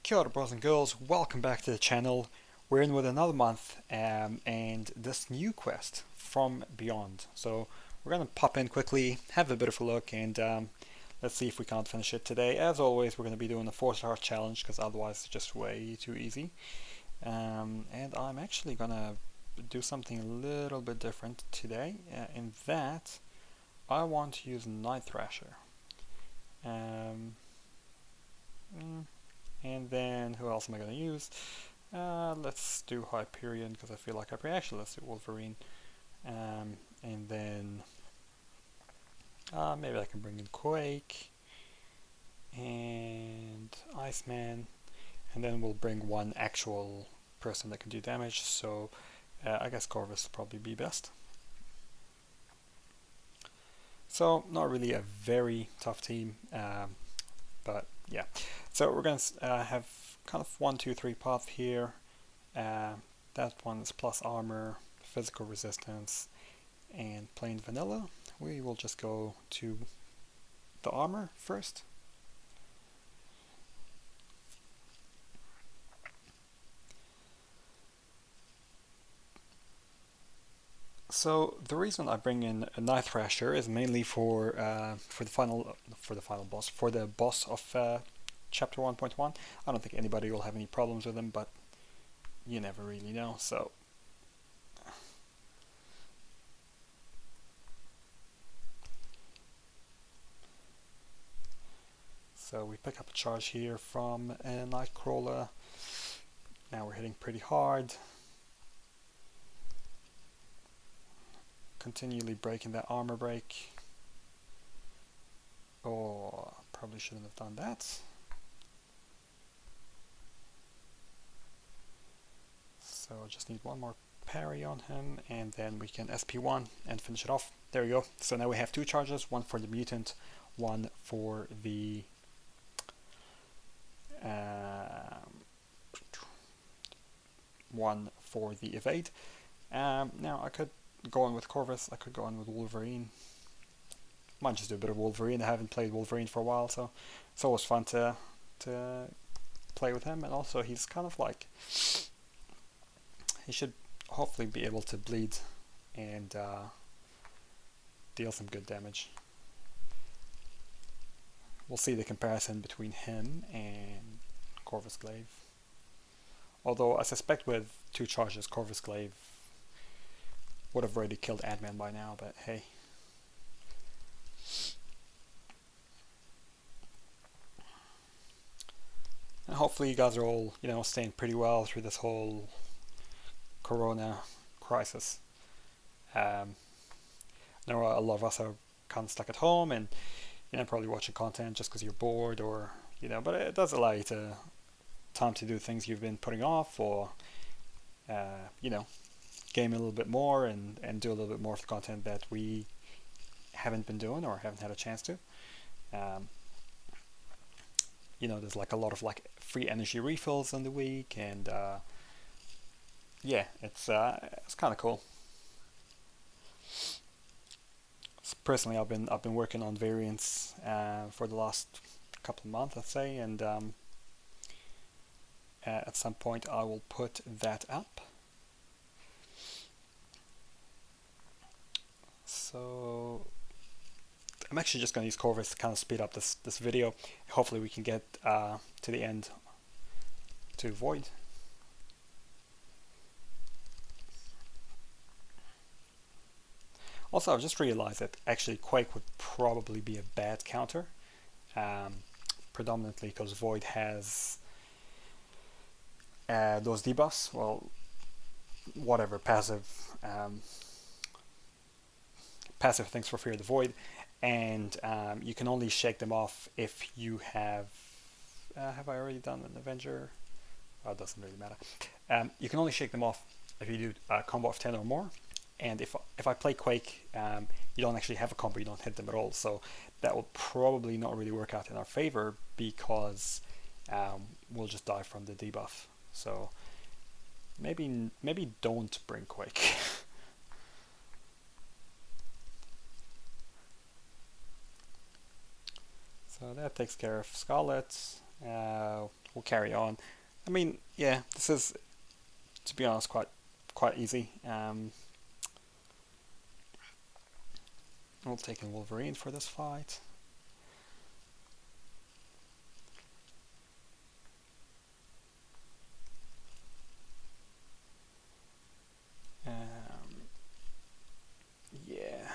Kia ora boys and girls, welcome back to the channel. We're in with another month and this new quest from Beyond. So we're going to pop in quickly, have a bit of a look, and let's see if we can't finish it today. As always, we're going to be doing a 4-star challenge because otherwise it's just way too easy. And I'm actually going to do something a little bit different today, in that I want to use Night Thrasher. And then who else am I going to use? Let's do Hyperion because I feel like Hyperion. Actually, let's do Wolverine. And then maybe I can bring in Quake and Iceman. And then we'll bring one actual person that can do damage. So I guess Corvus will probably be best. So not really a very tough team, but yeah. So we're going to have kind of 1, 2, 3 path here. That one is plus armor, physical resistance, and plain vanilla. We will just go to the armor first. So the reason I bring in a Night Thrasher is mainly for the boss of chapter 1.1. I don't think anybody will have any problems with him, but you never really know. So we pick up a charge here from a Nightcrawler. Now we're hitting pretty hard. Continually breaking that armor break. Oh, probably shouldn't have done that. So I just need one more parry on him, and then we can SP1 and finish it off. There we go. So now we have 2 charges, one for the mutant, one for the evade. Now I could go on with Corvus, I could go on with Wolverine. Might just do a bit of Wolverine. I haven't played Wolverine for a while, so it's always fun to play with him. And also he's kind of like, he should hopefully be able to bleed and deal some good damage. We'll see the comparison between him and Corvus Glaive. Although I suspect with 2 charges, Corvus Glaive would have already killed Ant-Man by now, but hey. And hopefully you guys are all, staying pretty well through this whole Corona crisis. I know a lot of us are kind of stuck at home and probably watching content just because you're bored, or but it does allow you time to do things you've been putting off, or game a little bit more and do a little bit more of the content that we haven't been doing or haven't had a chance to. There's like a lot of like free energy refills in the week, and yeah, it's kind of cool. So personally, I've been working on variants for the last couple of months, let's say, and at some point I will put that up. So I'm actually just going to use Corvus to kind of speed up this video. Hopefully we can get to the end to Void. Also, I've just realized that actually Quake would probably be a bad counter, predominantly because Void has those debuffs. Well, whatever, passive things for Fear of the Void, and you can only shake them off if you have I already done an Avenger? Oh, it doesn't really matter. You can only shake them off if you do a combo of 10 or more, and if I play Quake, you don't actually have a combo, you don't hit them at all, so that will probably not really work out in our favor, because we'll just die from the debuff. So maybe don't bring Quake. So that takes care of Scarlet. We'll carry on. I mean, yeah, this is, to be honest, quite easy. We'll take in Wolverine for this fight. Yeah.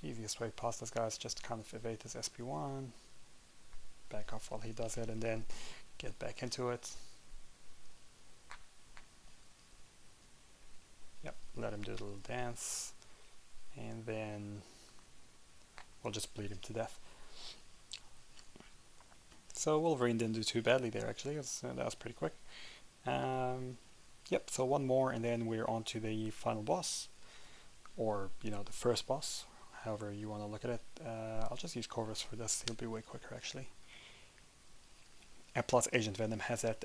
Easiest way past this guy is just to kind of evade his SP1, back off while he does it, and then get back into it. Yep, let him do a little dance, and then we'll just bleed him to death. So Wolverine didn't do too badly there, actually. That was pretty quick. Yep, so one more, and then we're on to the final boss, or, you know, the first boss, however you want to look at it. I'll just use Corvus for this. He'll be way quicker, actually. And plus, Agent Venom has that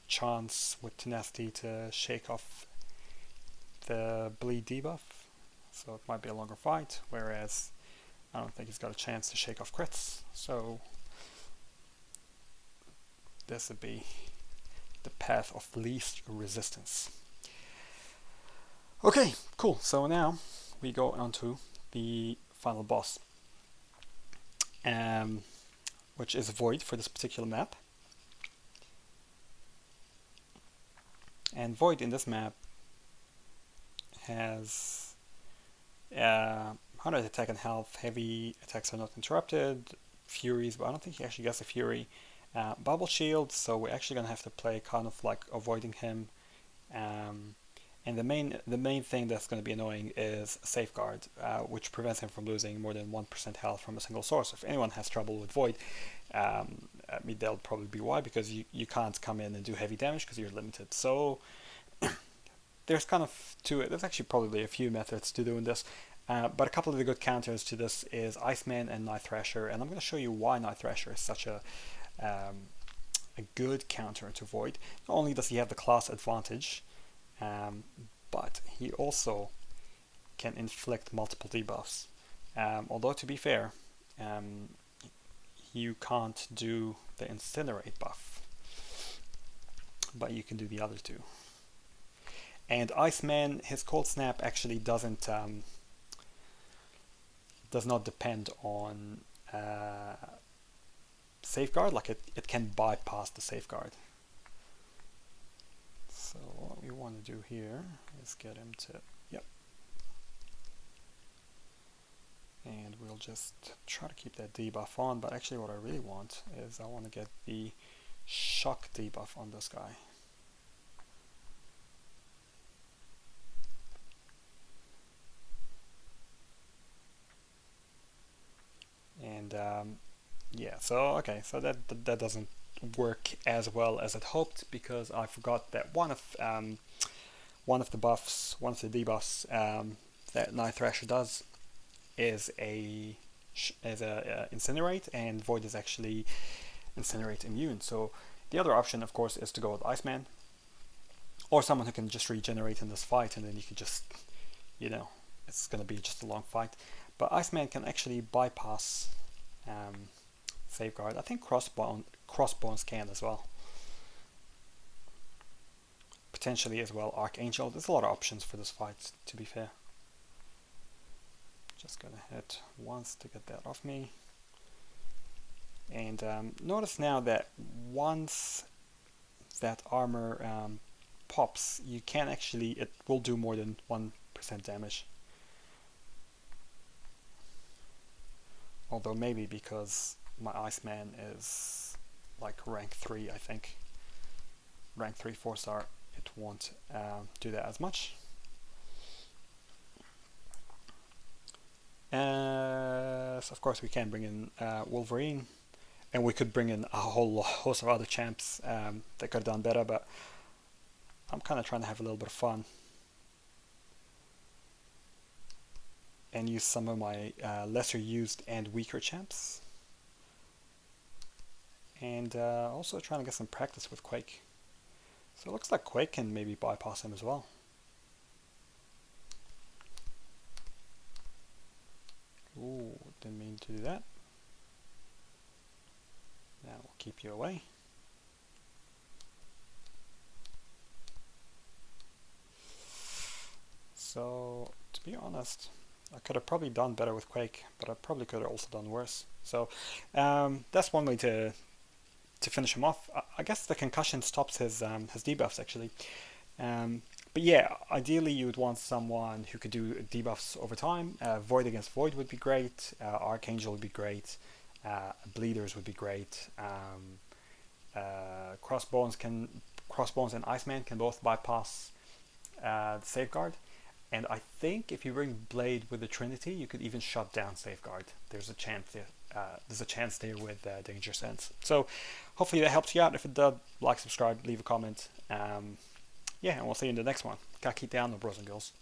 chance with Tenacity to shake off the bleed debuff, so it might be a longer fight, whereas I don't think he's got a chance to shake off crits, so this would be the path of least resistance. Okay, cool. So now we go on to the final boss, which is Void for this particular map. And Void in this map has 100 attack and health, heavy attacks are not interrupted, furies, but I don't think he actually gets a fury. Bubble shield, so we're actually going to have to play kind of like avoiding him. And the main thing that's going to be annoying is Safeguard, which prevents him from losing more than 1% health from a single source. If anyone has trouble with Void, I mean, that'll probably be why, because you can't come in and do heavy damage because you're limited. So there's kind of there's actually probably a few methods to doing this. But a couple of the good counters to this is Iceman and Night Thrasher, and I'm going to show you why Night Thrasher is such a good counter to Void. Not only does he have the class advantage, but he also can inflict multiple debuffs. Although, to be fair, you can't do the Incinerate buff, but you can do the other two. And Iceman, his Cold Snap actually does not depend on Safeguard, like it can bypass the Safeguard. So what we want to do here is get him to, yep. And we'll just try to keep that debuff on, but actually what I really want is I want to get the shock debuff on this guy. And yeah, so okay, so that doesn't work as well as I'd hoped, because I forgot that one of the debuffs that Night Thrasher does is a Incinerate, and Void is actually Incinerate immune. So the other option, of course, is to go with Iceman, or someone who can just regenerate in this fight, and then you can just, you know, it's going to be just a long fight. But Iceman can actually bypass Safeguard. I think Crossbones can as well. Potentially as well Archangel. There's a lot of options for this fight, to be fair. Just gonna hit once to get that off me. And notice now that once that armor pops, you can actually, it will do more than 1% damage. Although maybe because my Iceman is like rank 3, I think. Rank 3 4-star, it won't do that as much. So of course we can bring in Wolverine, and we could bring in a whole host of other champs that could have done better, but I'm kind of trying to have a little bit of fun and use some of my lesser used and weaker champs, and also trying to get some practice with Quake. So it looks like Quake can maybe bypass him as well. Ooh, didn't mean to do that. keep you away. So, to be honest, I could have probably done better with Quake, but I probably could have also done worse. So, that's one way to finish him off. I guess the concussion stops his debuffs actually. Um, but yeah, ideally you would want someone who could do debuffs over time. Void against Void would be great. Archangel would be great. Bleeders would be great. Crossbones and Iceman can both bypass the Safeguard. And I think if you bring Blade with the Trinity, you could even shut down Safeguard. There's a chance there with Danger Sense. So hopefully that helps you out. If it does, like, subscribe, leave a comment. Yeah, and we'll see you in the next one. Gotta keep down the bros and girls.